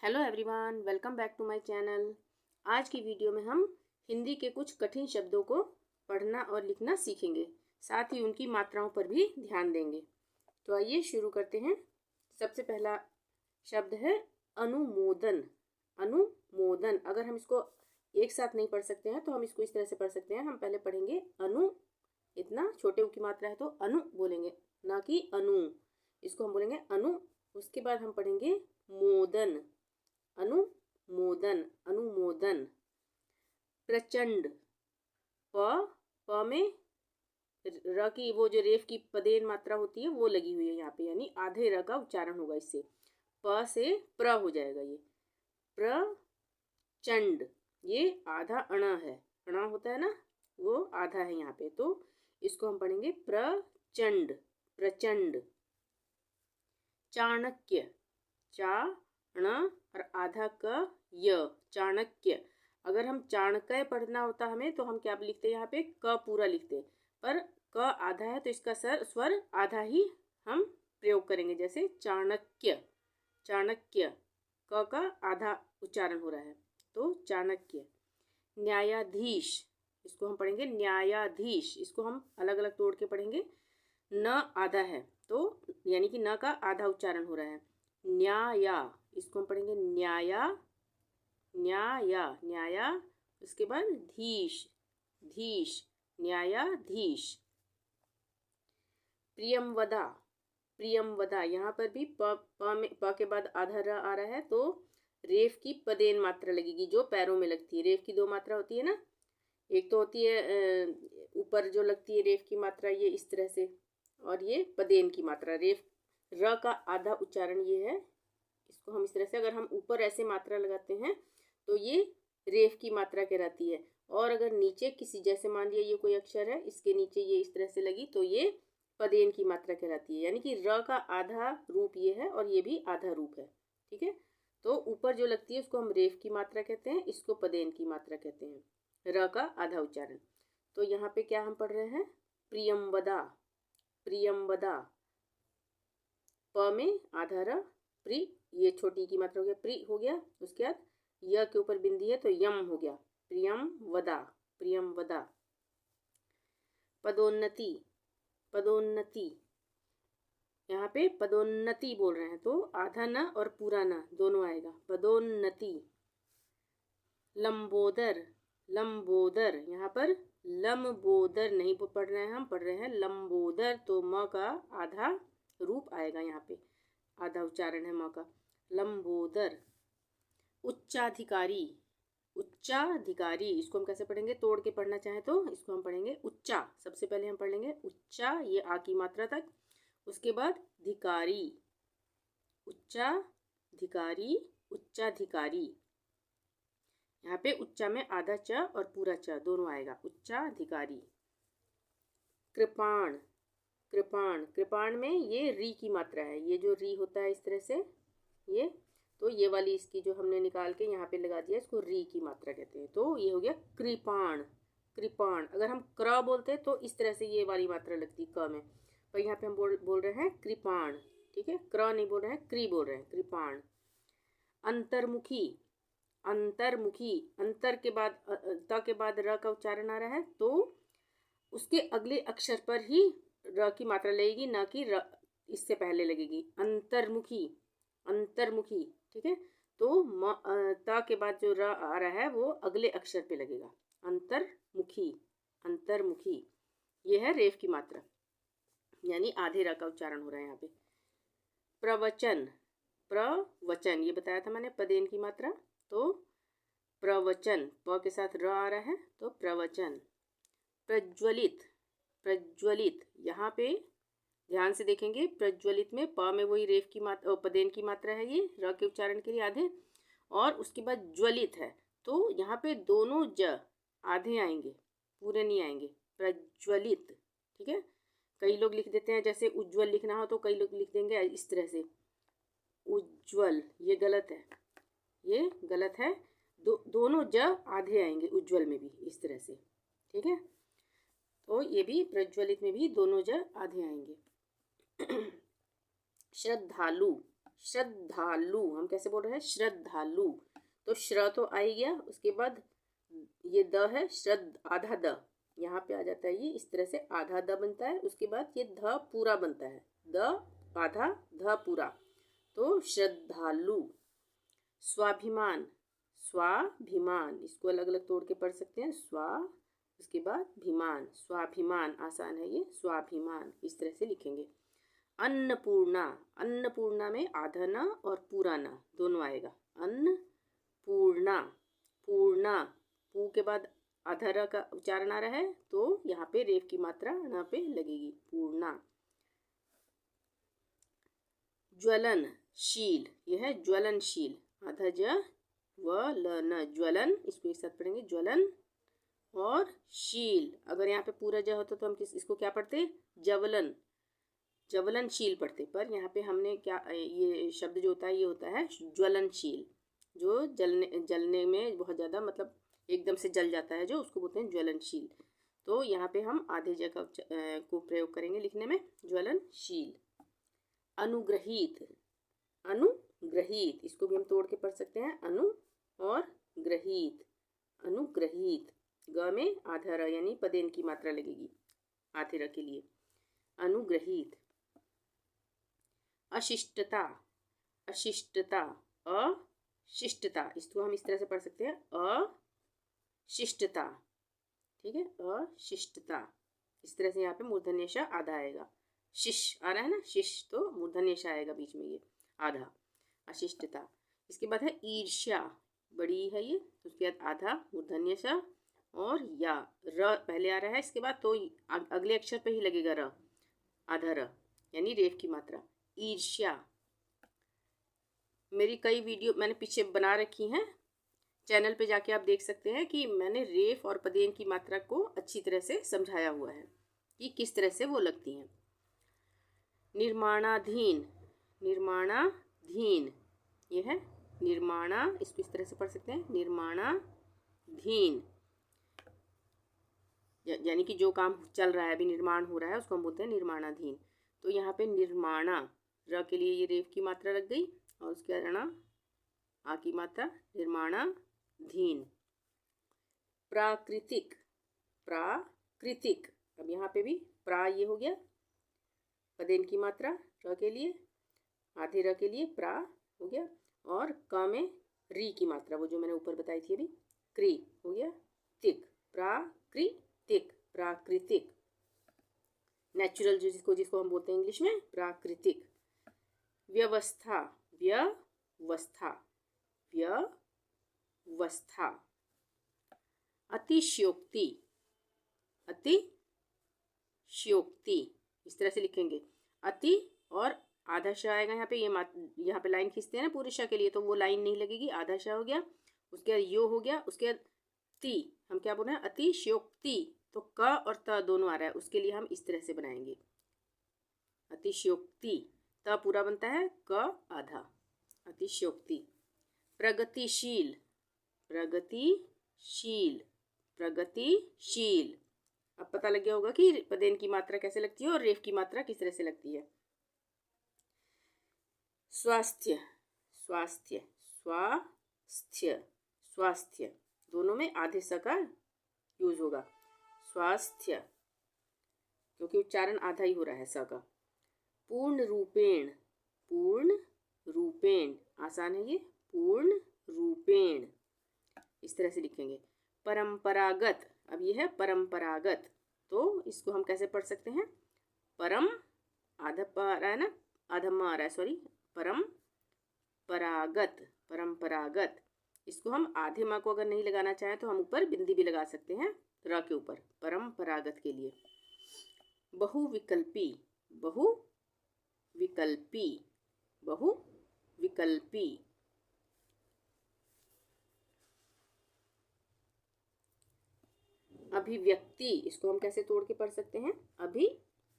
Hello everyone, welcome back to my channel. आज की video में हम हिंदी के कुछ कठिन शब्दों को पढ़ना और लिखना सीखेंगे, साथ ही उनकी मात्राओं पर भी ध्यान देंगे। तो आइए शुरू करते हैं। सबसे पहला शब्द है अनुमोदन। अनुमोदन, अगर हम इसको एक साथ नहीं पढ़ सकते हैं तो हम इसको इस तरह से पढ़ सकते हैं। हम पहले पढ़ेंगे अनु, इतना छोटे ऊ की मात्रा है तो अनु बोलेंगे, ना कि अनु। इसको हम बोलेंगे अनु। उसके बाद हम पढ़ेंगे मोदन। अनुमोदन, अनुमोदन। प्रचंड, प में र की वो जो रेफ की पदेन मात्रा होती है वो लगी हुई है यहाँ पे, यानी आधे र का उच्चारण होगा। इससे प से प्र हो जाएगा। ये प्रचंड, ये आधा अणा है। अणा होता है ना, वो आधा है यहाँ पे, तो इसको हम पढ़ेंगे प्रचंड, प्रचंड। चाणक्य, ण और आधा क य, चाणक्य। अगर हम चाणक्य पढ़ना होता हमें तो हम क्या लिखते हैं, यहाँ पे क पूरा लिखते, पर क आधा है तो इसका स्वर आधा ही हम प्रयोग करेंगे। जैसे चाणक्य, चाणक्य, क का आधा उच्चारण हो रहा है तो चाणक्य। न्यायाधीश, इसको हम पढ़ेंगे न्यायाधीश। इसको हम अलग अलग तोड़ के पढ़ेंगे। न आधा है तो यानी कि न का आधा उच्चारण हो रहा है। न्याया, इसको हम पढ़ेंगे न्याया, न्याया, न्याया। उसके बाद धीश, धीश, न्यायाधीश। प्रियमवदा, प्रियमवदा, यहाँ पर भी प के बाद आधा र आ रहा है तो रेफ की पदेन मात्रा लगेगी जो पैरों में लगती है। रेफ की दो मात्रा होती है ना, एक तो होती है ऊपर जो लगती है रेफ की मात्रा, ये इस तरह से, और ये पदेन की मात्रा। रेफ र का आधा उच्चारण ये है। इसको हम इस तरह से, अगर हम ऊपर ऐसे मात्रा लगाते हैं तो ये रेफ की मात्रा कहलाती है। और अगर नीचे किसी, जैसे मान लिया ये कोई अक्षर है, इसके नीचे ये इस तरह से लगी तो ये पदेन की मात्रा कहलाती है। यानी कि र का आधा रूप ये है और ये भी आधा रूप है। ठीक है, तो ऊपर जो लगती है उसको हम रेफ की मात्रा कहते हैं, इसको पदेन की मात्रा कहते हैं, र का आधा उच्चारण। तो यहाँ पे क्या हम पढ़ रहे हैं, प्रियमवदा, प्रियमवदा। प में आधा र, प्रि, ये छोटी की मात्रा हो गया, प्रि हो गया। उसके बाद य के ऊपर बिंदी है तो यम हो गया, प्रियमवदा, प्रियमवदा। पदोन्नति, पदोन्नति, यहाँ पे पदोन्नति बोल रहे हैं तो आधा न और पूरा न दोनों आएगा, पदोन्नति। लंबोदर, लंबोदर, यहाँ पर लंबोदर नहीं पढ़ रहे हैं, हम पढ़ रहे हैं लंबोदर, तो म का आधा रूप आएगा, यहाँ पे आधा उच्चारण है म का, लंबोदर। उच्चाधिकारी, उच्चाधिकारी, इसको हम कैसे पढ़ेंगे, तोड़ के पढ़ना चाहे तो इसको हम पढ़ेंगे उच्चा। सबसे पहले हम पढ़ लेंगे उच्चा, ये आ की मात्रा तक। उसके बाद धिकारी, उच्चाधिकारी, उच्चाधिकारी। यहाँ पे उच्चा में आधा च और पूरा च दोनों आएगा, उच्चाधिकारी। कृपाण, कृपाण, कृपाण में ये री की मात्रा है। ये जो री होता है इस तरह से, ये तो ये वाली इसकी जो हमने निकाल के यहाँ पे लगा दिया, इसको री की मात्रा कहते हैं। तो ये हो गया कृपाण, कृपाण। अगर हम क्र बोलते तो इस तरह से ये वाली मात्रा लगती क में, पर यहाँ पे हम बोल रहे हैं कृपाण। ठीक है, क्र नहीं बोल रहे हैं, क्री बोल रहे हैं, कृपाण। अंतर्मुखी, अंतर्मुखी, अंतर के बाद त के बाद र का उच्चारण आ रहा है तो उसके अगले अक्षर पर ही र की मात्रा लगेगी, ना कि र इससे पहले लगेगी। अंतर्मुखी, अंतर्मुखी। ठीक है, तो त के बाद जो र आ रहा है वो अगले अक्षर पे लगेगा, अंतर्मुखी, अंतर्मुखी। ये है रेफ की मात्रा, यानी आधे र का उच्चारण हो रहा है यहाँ पे। प्रवचन, प्रवचन, ये बताया था मैंने पदेन की मात्रा, तो प्रवचन, प के साथ र आ रहा है तो प्रवचन। प्रज्वलित, प्रज्वलित, यहाँ पे ध्यान से देखेंगे, प्रज्वलित में प में वही रेफ की मात्रा, पदेन की मात्रा है, ये र के उच्चारण के लिए आधे, और उसके बाद ज्वलित है तो यहाँ पे दोनों ज आधे आएंगे, पूरे नहीं आएंगे, प्रज्वलित। ठीक है, कई लोग लिख देते हैं, जैसे उज्ज्वल लिखना हो तो कई लोग लिख देंगे इस तरह से उज्ज्वल, ये गलत है, ये गलत है। दोनों ज आधे आएंगे उज्ज्वल में भी इस तरह से। ठीक है, तो ये भी प्रज्वलित में भी दोनों ज आधे आएंगे। श्रद्धालु, श्रद्धालु, हम कैसे बोल रहे हैं? श्रद्धालु। तो श्र तो आ ही गया, उसके बाद ये द है, श्रद्ध आधा द यहाँ पे आ जाता है, ये इस तरह से आधा द बनता है। उसके बाद ये ध पूरा बनता है, द आधा ध पूरा, तो श्रद्धालु। स्वाभिमान, स्वाभिमान, इसको अलग अलग तोड़ के पढ़ सकते हैं, स्वा उसके बाद भिमान, स्वाभिमान, आसान है ये, स्वाभिमान, इस तरह से लिखेंगे। अन्नपूर्णा, अन्नपूर्णा में आधा न और पूरा न दोनों आएगा। अन्नपूर्णा, पूर्णा, पू के बाद आधा र का उच्चारण आ रहा है, तो यहाँ पे रेफ की मात्रा न पे लगेगी, पूर्णा। ज्वलनशील, यह है ज्वलनशील, आधा ज व ल न, ज्वलन, इसको एक साथ पढ़ेंगे, ज्वलन और शील। अगर यहाँ पे पूरा ज होता तो हम इसको क्या पढ़ते? जवलन, ज्वलनशील पढ़ते, पर यहाँ पे हमने क्या, ये शब्द जो होता है ये होता है ज्वलनशील, जो जलने में बहुत ज़्यादा, मतलब एकदम से जल जाता है जो, उसको बोलते हैं ज्वलनशील। तो यहाँ पे हम आधे ज को प्रयोग करेंगे लिखने में, ज्वलनशील। अनुग्रहित, अनुग्रहित, इसको भी हम तोड़ के पढ़ सकते हैं, अनु और ग्रहित, अनुग्रहित, ग में आधा र यानी पदेन की मात्रा लगेगी आधे र के लिए, अनुग्रहित। अशिष्टता, अशिष्टता, अशिष्टता, इसको हम इस तरह से पढ़ सकते हैं, अशिष्टता, ठीक है, अशिष्टता, इस तरह से यहाँ पे मूर्धन्य श आधा आएगा, शिश आ रहा है ना, शिश, तो मूर्धन्य श आएगा बीच में ये आधा, अशिष्टता। इसके बाद है ईर्ष्या, बड़ी है ये, तो उसके बाद आधा मूर्धन्य श और या, र पहले आ रहा है इसके बाद, तो अगले अक्षर पे ही लगेगा र, आधा र, यानी रेफ की मात्रा। ईर्ष्या, मेरी कई वीडियो मैंने पीछे बना रखी हैं, चैनल पे जाके आप देख सकते हैं कि मैंने रेफ और पदेन की मात्रा को अच्छी तरह से समझाया हुआ है कि किस तरह से वो लगती हैं। निर्माणाधीन, निर्माणाधीन, ये है निर्माणा, इसको इस तरह से पढ़ सकते हैं, निर्माणाधीन, यानी कि जो काम चल रहा है, अभी निर्माण हो रहा है, उसको हम बोलते हैं निर्माणाधीन। तो यहाँ पे निर्माणा, र के लिए ये रेफ की मात्रा लग गई, और उसके अरणा आ की मात्रा, निर्माणाधीन। प्राकृतिक, प्राकृतिक, अब यहाँ पे भी प्रा ये हो गया, पदेन की मात्रा र के लिए, आधे र के लिए प्रा हो गया, और क में री की मात्रा, वो जो मैंने ऊपर बताई थी अभी, क्री हो गया, तिक, प्राकृतिक, प्राकृतिक, नेचुरल, जिसको हम बोलते हैं इंग्लिश में प्राकृतिक। व्यवस्था, व्यवस्था, व्यवस्था। अतिशयोक्ति, अतिशयोक्ति, इस तरह से लिखेंगे, अति और आधा श आएगा यहाँ पे, यहाँ पे लाइन खींचते हैं ना पूरे श के लिए, तो वो लाइन नहीं लगेगी, आधा श हो गया, उसके बाद यो हो गया, उसके बाद ती, हम क्या बोल रहे हैं? अतिशयोक्ति, तो क और त दोनों आ रहा है, उसके लिए हम इस तरह से बनाएंगे, अतिशयोक्ति, त पूरा बनता है, क आधा, अतिशयोक्ति। प्रगतिशील, प्रगतिशील, प्रगतिशील। अब पता लग गया होगा कि पदेन की मात्रा कैसे लगती है और रेफ की मात्रा किस तरह से लगती है। स्वास्थ्य, स्वास्थ्य, स्वास्थ्य, स्वास्थ्य, दोनों में आधे स का यूज होगा, स्वास्थ्य, क्योंकि उच्चारण आधा ही हो रहा है स का। पूर्ण रूपेण, पूर्ण रूपेण, आसान है ये, पूर्ण रूपेण, इस तरह से लिखेंगे। परंपरागत, अब ये है परंपरागत, तो इसको हम कैसे पढ़ सकते हैं? परम, आधा प आ रहा है ना, आधा म आ रहा है, सॉरी, परंपरागत, परंपरागत, इसको हम आधे म को अगर नहीं लगाना चाहें तो हम ऊपर बिंदी भी लगा सकते हैं र के ऊपर, परंपरागत के लिए। बहुविकल्पी, बहुविकल्पी, बहुविकल्पी। अभिव्यक्ति, इसको हम कैसे तोड़ के पढ़ सकते हैं? अभि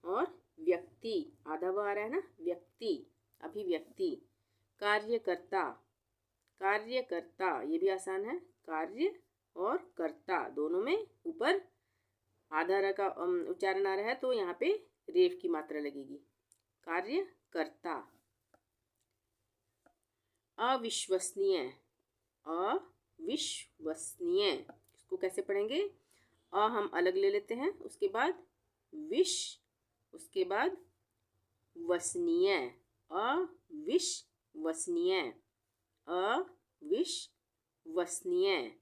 और व्यक्ति, आधा व आ रहा है ना, व्यक्ति, अभिव्यक्ति। कार्यकर्ता, कार्यकर्ता, ये भी आसान है, कार्य और कर्ता दोनों में ऊपर आधा र का उच्चारण आ रहा है, तो यहाँ पे रेफ की मात्रा लगेगी, कार्यकर्ता। अविश्वसनीय, अविश्वसनीय। इसको कैसे पढ़ेंगे? अ हम अलग ले लेते हैं, उसके बाद विश, उसके बाद वसनीय, अविश्वसनीय, अविश्वसनीय।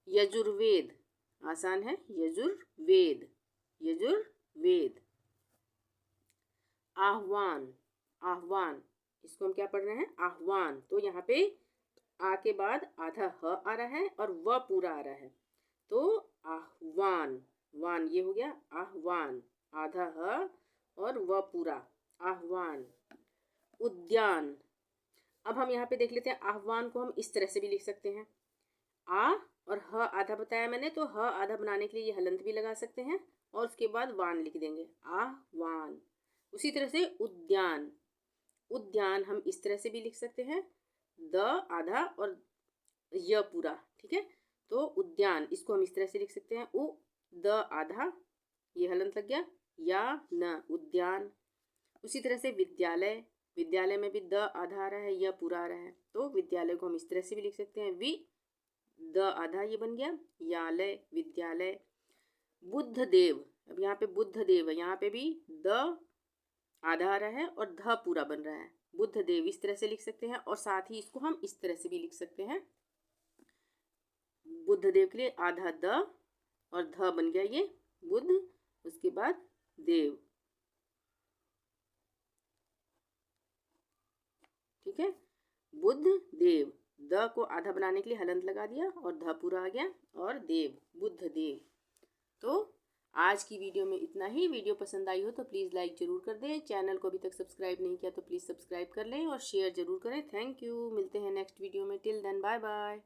यजुर्वेद, आसान है, यजुर्वेद, यजुर्वेद। आह्वान, आह्वान, इसको हम क्या पढ़ रहे हैं? आह्वान। तो यहाँ पे आ के बाद आधा ह आ रहा है और व पूरा आ रहा है, तो आह्वान, वान ये हो गया आह्वान, आधा ह और व पूरा, आह्वान। उद्यान, अब हम यहाँ पे देख लेते हैं, आह्वान को हम इस तरह से भी लिख सकते हैं, आ और ह आधा बताया मैंने, तो ह आधा बनाने के लिए ये हलंत भी लगा सकते हैं और उसके बाद वान लिख देंगे, आह्वान। उसी तरह से उद्यान, उद्यान हम इस तरह से भी लिख सकते हैं, द आधा और य पूरा, ठीक है। तो उद्यान, इसको हम इस तरह से लिख सकते हैं, उ द आधा, ये हलंत लग गया, या न, उद्यान। उसी तरह से विद्यालय, विद्यालय में भी द आधा आ रहा है, य पूरा आ रहा है, तो विद्यालय को हम इस तरह से भी लिख सकते हैं, वि द आधा, ये बन गया यालय, विद्यालय। बुद्ध देव, अब यहाँ पे बुद्ध देव है, यहाँ पे भी द आधा आ रहा है और ध पूरा बन रहा है, बुद्ध देव इस तरह से लिख सकते हैं। और साथ ही इसको हम इस तरह से भी लिख सकते हैं, बुद्ध देव के लिए आधा द और ध बन गया ये बुद्ध, उसके बाद देव, ठीक है। बुद्ध देव, द को आधा बनाने के लिए हलंत लगा दिया और ध पूरा आ गया और देव, बुद्ध देव। तो आज की वीडियो में इतना ही। वीडियो पसंद आई हो तो प्लीज़ लाइक ज़रूर कर दें, चैनल को अभी तक सब्सक्राइब नहीं किया तो प्लीज़ सब्सक्राइब कर लें और शेयर ज़रूर करें। थैंक यू, मिलते हैं नेक्स्ट वीडियो में। Till then bye bye.